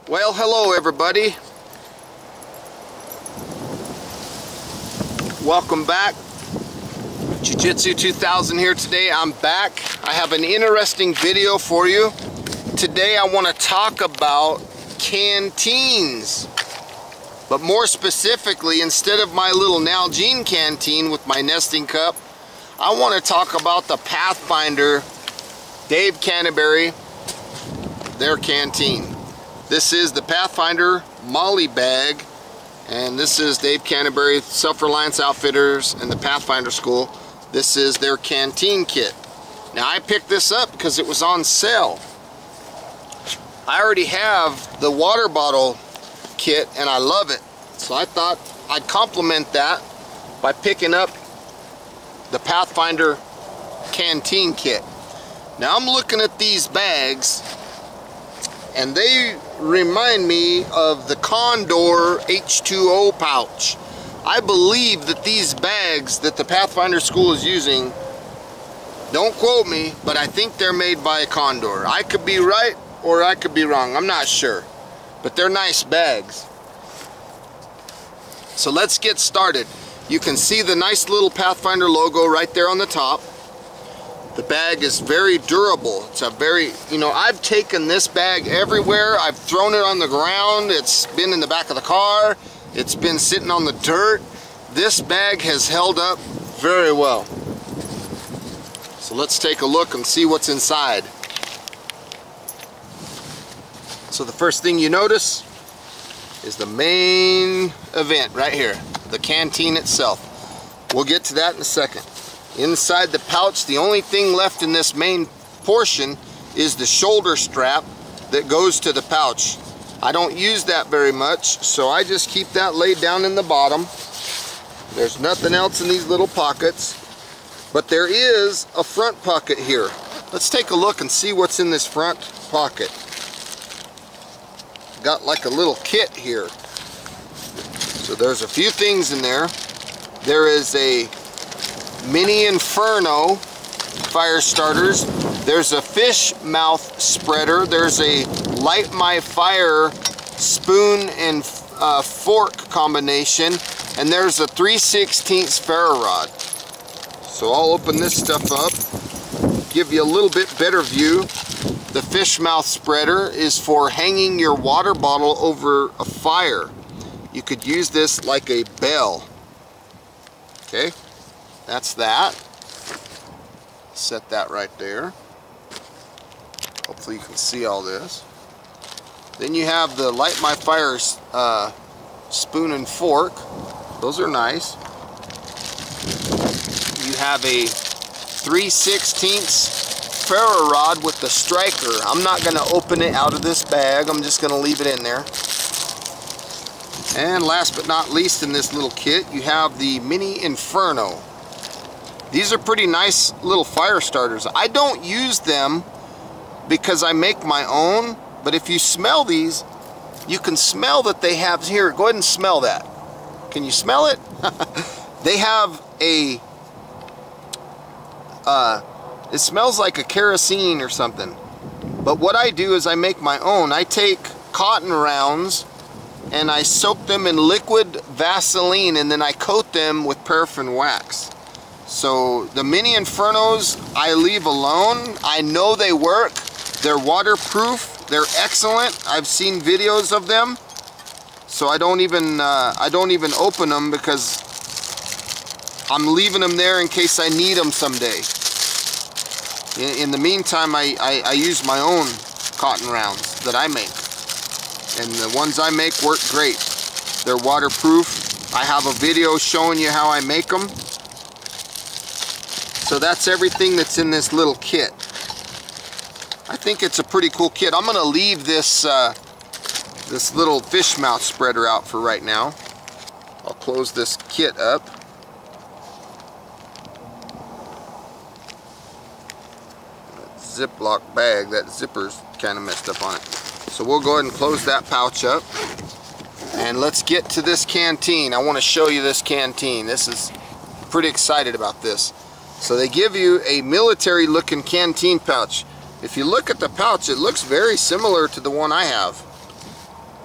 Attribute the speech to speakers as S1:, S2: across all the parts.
S1: Well, hello everybody. Welcome back. Jiu-Jitsu 2000 here today. I'm back. I have an interesting video for you. Today I want to talk about canteens. But more specifically, instead of my little Nalgene canteen with my nesting cup, I want to talk about the Pathfinder Dave Canterbury, their canteen. This is the Pathfinder Molly bag, and this is Dave Canterbury, Self-Reliance Outfitters, and the Pathfinder School. This is their canteen kit. Now I picked this up because it was on sale. I already have the water bottle kit and I love it. So I thought I'd complement that by picking up the Pathfinder Canteen Kit. Now I'm looking at these bags and they remind me of the Condor H2O pouch. I believe that these bags that the Pathfinder School is using, don't quote me, but I think they're made by Condor. I could be right or I could be wrong, I'm not sure. But they're nice bags. So let's get started. You can see the nice little Pathfinder logo right there on the top. The bag is very durable. It's a very, I've taken this bag everywhere. I've thrown it on the ground. It's been in the back of the car. It's been sitting on the dirt. This bag has held up very well. So let's take a look and see what's inside. So the first thing you notice is the main event right here, the canteen itself. We'll get to that in a second. Inside the pouch, the only thing left in this main portion is the shoulder strap that goes to the pouch. I don't use that very much, so I just keep that laid down in the bottom. There's nothing else in these little pockets, but there is a front pocket here. Let's take a look and see what's in this front pocket. Got like a little kit here. So there's a few things in there. There is a mini Inferno fire starters. There's a fish mouth spreader. There's a light my fire spoon and fork combination, and there's a 3/16 ferro rod. So I'll open this stuff up, give you a little bit better view. The fish mouth spreader is for hanging your water bottle over a fire. You could use this like a bell. Okay, that's that. Set that right there. Hopefully you can see all this. Then you have the light my fire spoon and fork. Those are nice. You have a 3/16 ferro rod with the striker. I'm not going to open it out of this bag. I'm just going to leave it in there. And last but not least in this little kit, you have the mini Inferno. These are pretty nice little fire starters. I don't use them because I make my own, but if you smell these, you can smell that they have, here, go ahead and smell that. Can you smell it? They have a, it smells like a kerosene or something. But what I do is I make my own. I take cotton rounds and I soak them in liquid Vaseline and then I coat them with paraffin wax. So the mini Infernos I leave alone. I know they work. They're waterproof. They're excellent. I've seen videos of them. So I don't even open them because I'm leaving them there in case I need them someday. In the meantime, I use my own cotton rounds that I make. And the ones I make work great. They're waterproof. I have a video showing you how I make them. So that's everything that's in this little kit. I think it's a pretty cool kit. I'm going to leave this this little fish mouth spreader out for right now. I'll close this kit up. That Ziploc bag, that zipper's kind of messed up on it. So we'll go ahead and close that pouch up. And let's get to this canteen. I want to show you this canteen. This is pretty excited about this. So they give you a military looking canteen pouch. If you look at the pouch, it looks very similar to the one I have.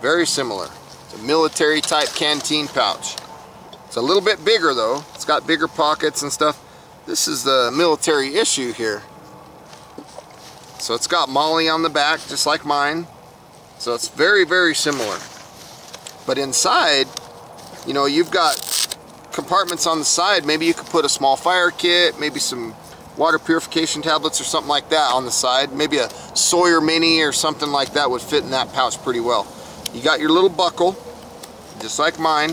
S1: Very similar. It's a military type canteen pouch. It's a little bit bigger though. It's got bigger pockets and stuff. This is the military issue here. So it's got Molly on the back just like mine. So it's very, very similar. But inside, you know, you've got compartments on the side. Maybe you could put a small fire kit, maybe some water purification tablets or something like that on the side. Maybe a Sawyer Mini or something like that would fit in that pouch pretty well. You got your little buckle, just like mine.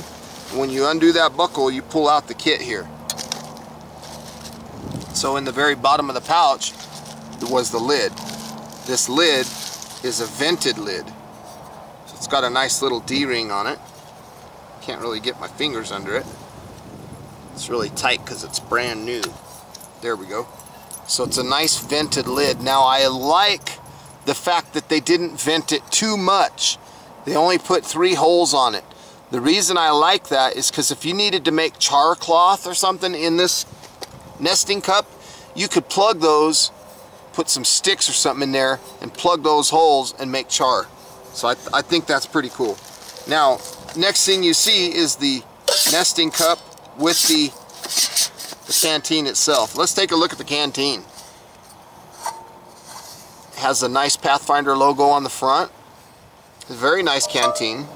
S1: When you undo that buckle, you pull out the kit here. So in the very bottom of the pouch was the lid. This lid is a vented lid. So it's got a nice little D-ring on it. Can't really get my fingers under it. It's really tight because it's brand new. There we go. So it's a nice vented lid. Now I like the fact that they didn't vent it too much. They only put 3 holes on it. The reason I like that is because if you needed to make char cloth or something in this nesting cup, you could plug those, put some sticks or something in there and plug those holes and make char. So I think that's pretty cool. Now, next thing you see is the nesting cup with the canteen itself. Let's take a look at the canteen. It has a nice Pathfinder logo on the front. It's a very nice canteen.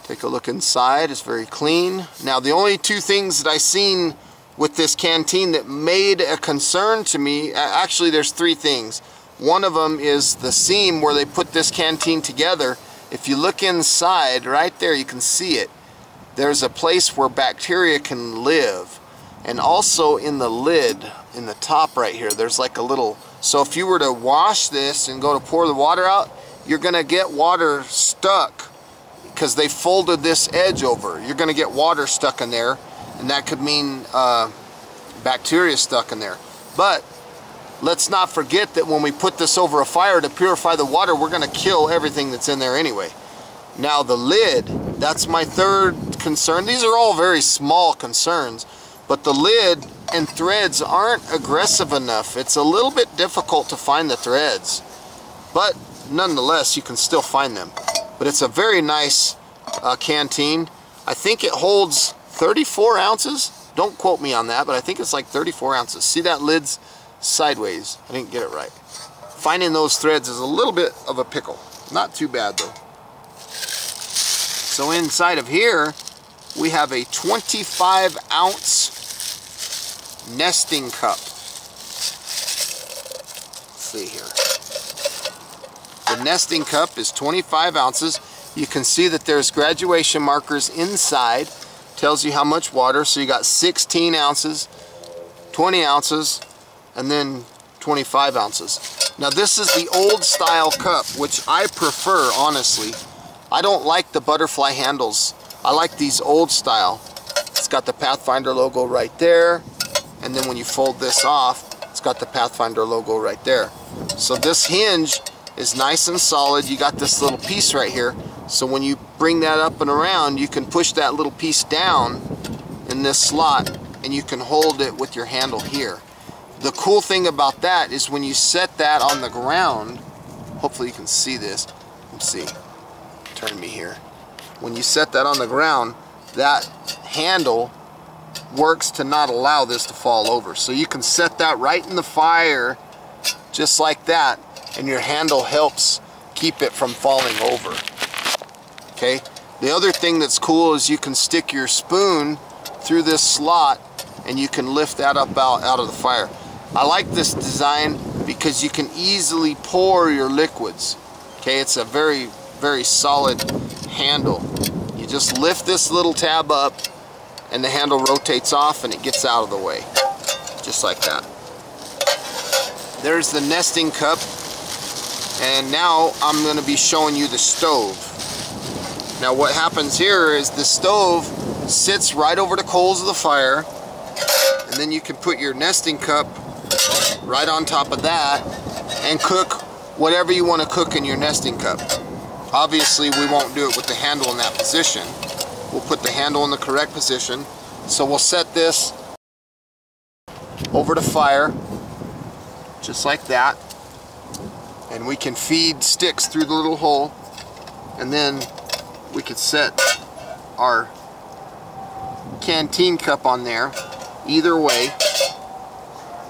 S1: Take a look inside. It's very clean. Now, the only 2 things that I seen with this canteen that made a concern to me, actually there's 3 things. One of them is the seam where they put this canteen together. If you look inside, right there, you can see it. There's a place where bacteria can live. And also in the lid, in the top right here, there's like a little, so if you were to wash this and go to pour the water out, you're gonna get water stuck because they folded this edge over. You're gonna get water stuck in there, and that could mean bacteria stuck in there. But let's not forget that when we put this over a fire to purify the water, we're gonna kill everything that's in there anyway. Now the lid, that's my 3rd concern. These are all very small concerns, but the lid and threads aren't aggressive enough. It's a little bit difficult to find the threads, but nonetheless, you can still find them. But it's a very nice canteen. I think it holds 34 ounces. Don't quote me on that, but I think it's like 34 ounces. See that lid's sideways? I didn't get it right. Finding those threads is a little bit of a pickle. Not too bad though. So inside of here, we have a 25 ounce nesting cup. Let's see here. The nesting cup is 25 ounces. You can see that there's graduation markers inside. Tells you how much water. So you got 16 ounces, 20 ounces, and then 25 ounces. Now this is the old style cup, which I prefer, honestly. I don't like the butterfly handles. I like these old style. It's got the Pathfinder logo right there. And then when you fold this off, it's got the Pathfinder logo right there. So this hinge is nice and solid. You got this little piece right here. So when you bring that up and around, you can push that little piece down in this slot and you can hold it with your handle here. The cool thing about that is when you set that on the ground, hopefully you can see this. Let's see. Turn me here. When you set that on the ground, that handle works to not allow this to fall over. So you can set that right in the fire just like that, and your handle helps keep it from falling over. Okay, the other thing that's cool is you can stick your spoon through this slot and you can lift that up out of the fire. I like this design because you can easily pour your liquids. Okay, it's a very, very solid handle. You just lift this little tab up and the handle rotates off and it gets out of the way, just like that. There's the nesting cup, and now I'm going to be showing you the stove. Now what happens here is the stove sits right over the coals of the fire, and then you can put your nesting cup right on top of that and cook whatever you want to cook in your nesting cup. Obviously we won't do it with the handle in that position. We'll put the handle in the correct position. So we'll set this over the fire just like that, and we can feed sticks through the little hole. and then we could set our canteen cup on there either way,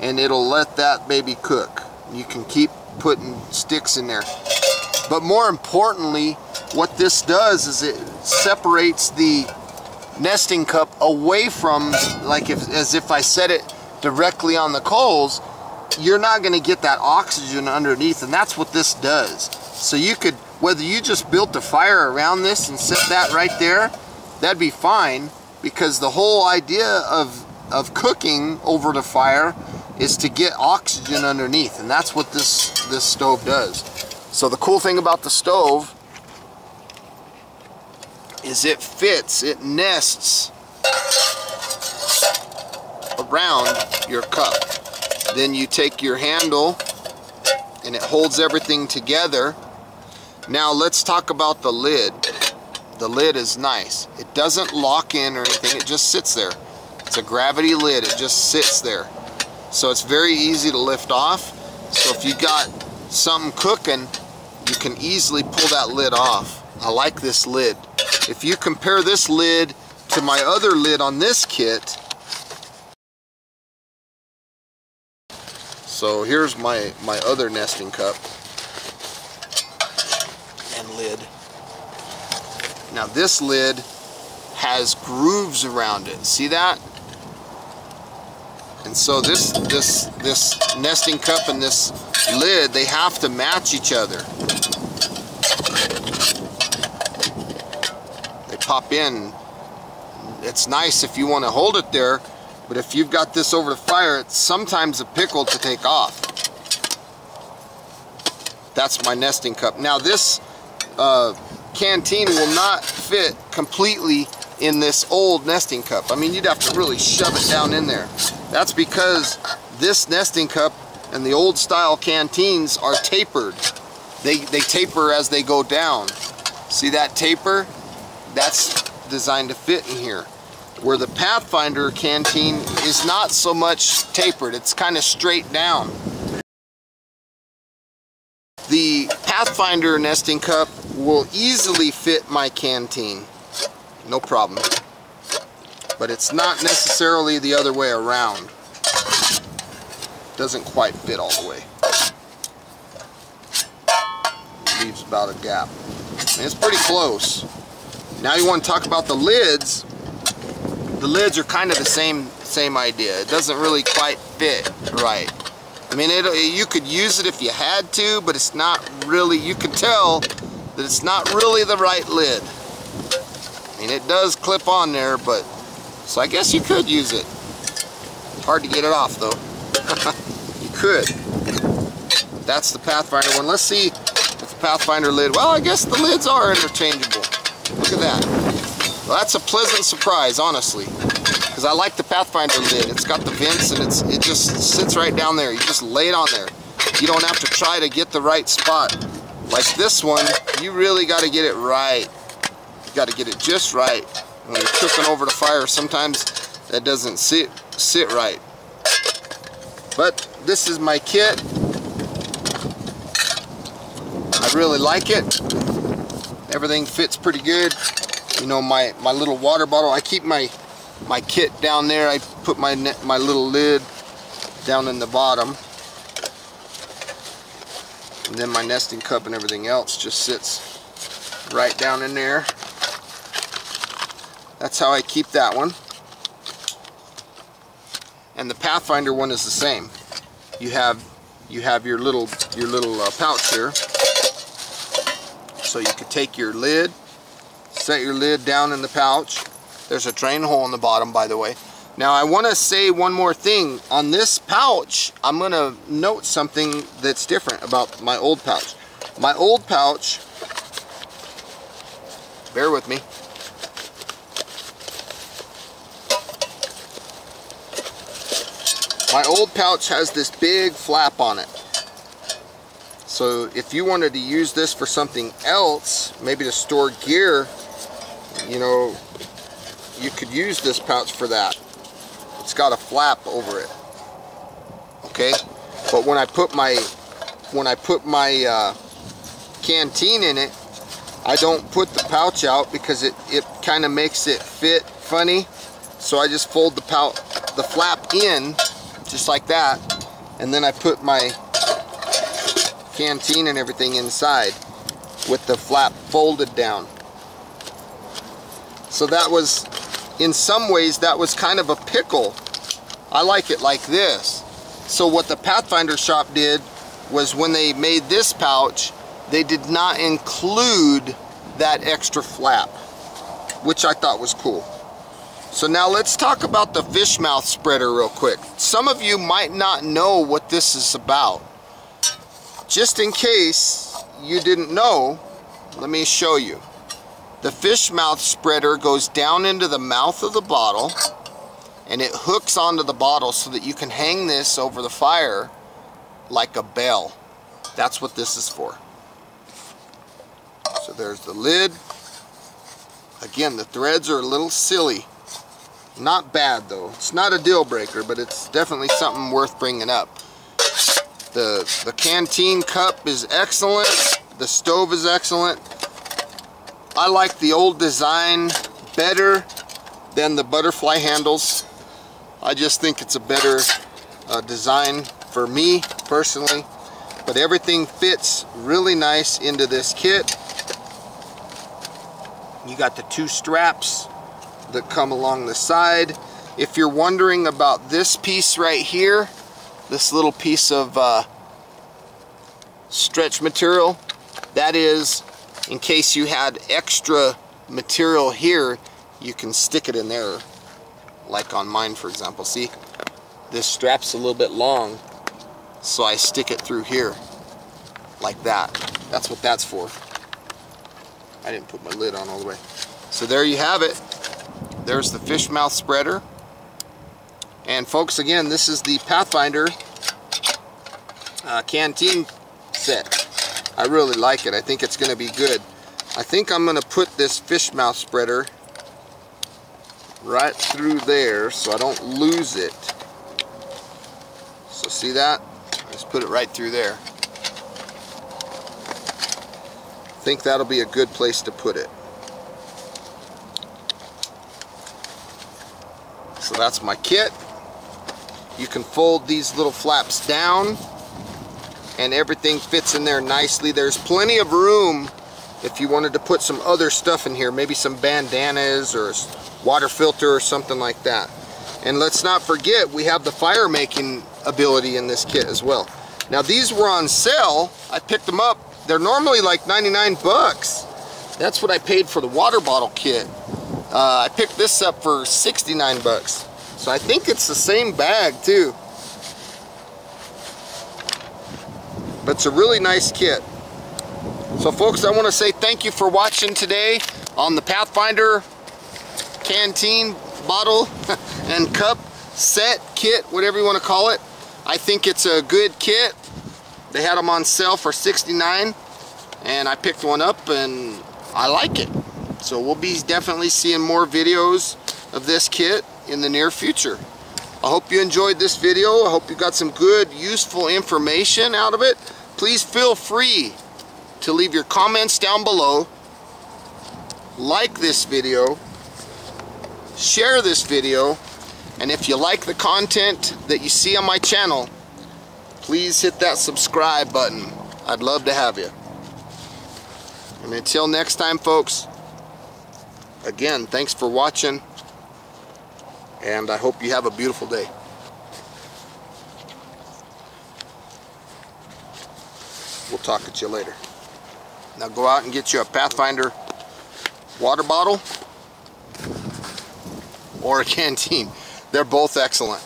S1: and it'll let that baby cook. You can keep putting sticks in there, but more importantly, what this does is it separates the nesting cup away from, like, as if I set it directly on the coals, you're not going to get that oxygen underneath, and that's what this does. So you could, whether you just built a fire around this and set that right there, that'd be fine, because the whole idea of cooking over the fire is to get oxygen underneath, and that's what this stove does. So the cool thing about the stove is it fits, it nests around your cup. Then you take your handle and it holds everything together. Now let's talk about the lid. The lid is nice. It doesn't lock in or anything, it just sits there. It's a gravity lid, it just sits there. So it's very easy to lift off. So if you got something cooking, you can easily pull that lid off. I like this lid. If you compare this lid to my other lid on this kit, so here's my other nesting cup and lid. Now this lid has grooves around it. See that? And so this nesting cup and this lid, they have to match each other. They pop in. It's nice if you want to hold it there, but if you've got this over the fire, it's sometimes a pickle to take off. That's my nesting cup. Now this canteen will not fit completely in this old nesting cup. I mean, you'd have to really shove it down in there. That's because this nesting cup and the old style canteens are tapered. They taper as they go down. See that taper? That's designed to fit in here. Where the Pathfinder canteen is not so much tapered, it's kind of straight down. The Pathfinder nesting cup will easily fit my canteen, no problem. But it's not necessarily the other way around. Doesn't quite fit all the way. Leaves about a gap. And it's pretty close. Now you want to talk about the lids. The lids are kind of the same idea. It doesn't really quite fit right. I mean, you could use it if you had to, but it's not really, you can tell that it's not really the right lid. I mean, it does clip on there, but, so I guess you could use it. Hard to get it off though. You could. That's the Pathfinder one. Let's see if the Pathfinder lid, well, I guess the lids are interchangeable. Look at that. Well, that's a pleasant surprise, honestly, because I like the Pathfinder lid. It's got the vents and it just sits right down there. You just lay it on there. You don't have to try to get the right spot. Like this one, you really got to get it right. You got to get it just right. When you're cooking over the fire, sometimes that doesn't sit right. But this is my kit. I really like it. Everything fits pretty good. You know, my little water bottle, I keep my kit down there. I put my little lid down in the bottom. And then my nesting cup and everything else just sits right down in there. That's how I keep that one. And the Pathfinder one is the same. You have your little pouch here. So you could take your lid, set your lid down in the pouch. There's a drain hole in the bottom, by the way. Now I want to say one more thing. On this pouch, I'm going to note something that's different about my old pouch. My old pouch, bear with me. My old pouch has this big flap on it. So if you wanted to use this for something else, maybe to store gear, you know, you could use this pouch for that. It's got a flap over it. Okay? But when I put my canteen in it, I don't put the pouch out because it kind of makes it fit funny. So I just fold the flap in just like that, and then I put my canteen and everything inside with the flap folded down. So that was, in some ways, that was kind of a pickle. I like it like this. So what the Pathfinder shop did was, when they made this pouch, they did not include that extra flap, which I thought was cool. So now let's talk about the fish mouth spreader real quick. Some of you might not know what this is about. Just in case you didn't know, let me show you. The fish mouth spreader goes down into the mouth of the bottle, and it hooks onto the bottle so that you can hang this over the fire like a bell. That's what this is for. So there's the lid. Again, the threads are a little silly. Not bad though. It's not a deal breaker, but it's definitely something worth bringing up. The canteen cup is excellent. The stove is excellent. I like the old design better than the butterfly handles. I just think it's a better design for me personally. But everything fits really nice into this kit. You got the 2 straps that come along the side. If you're wondering about this piece right here, this little piece of stretch material, that is in case you had extra material here, you can stick it in there, like on mine for example. See, this strap's a little bit long, so I stick it through here like that. That's what that's for. I didn't put my lid on all the way. So there you have it. There's the fish mouth spreader. And folks, again, this is the Pathfinder canteen set. I really like it. I think it's going to be good. I think I'm going to put this fish mouth spreader right through there so I don't lose it. So see that? Just put it right through there. I think that'll be a good place to put it. So that's my kit. You can fold these little flaps down and everything fits in there nicely. There's plenty of room if you wanted to put some other stuff in here, maybe some bandanas or a water filter or something like that. And let's not forget, we have the fire making ability in this kit as well. Now these were on sale. I picked them up. They're normally like 99 bucks. That's what I paid for the water bottle kit. I picked this up for 69 bucks. So I think it's the same bag too. But it's a really nice kit. So folks, I want to say thank you for watching today on the Pathfinder canteen bottle and cup set, kit, whatever you want to call it. I think it's a good kit. They had them on sale for 69 and I picked one up and I like it. So we'll be definitely seeing more videos of this kit in the near future. I hope you enjoyed this video. I hope you got some good, useful information out of it. Please feel free to leave your comments down below. Like this video. Share this video. And if you like the content that you see on my channel, please hit that subscribe button. I'd love to have you. And until next time, folks, again, thanks for watching, and I hope you have a beautiful day. We'll talk at you later. Now go out and get you a Pathfinder water bottle or a canteen. They're both excellent.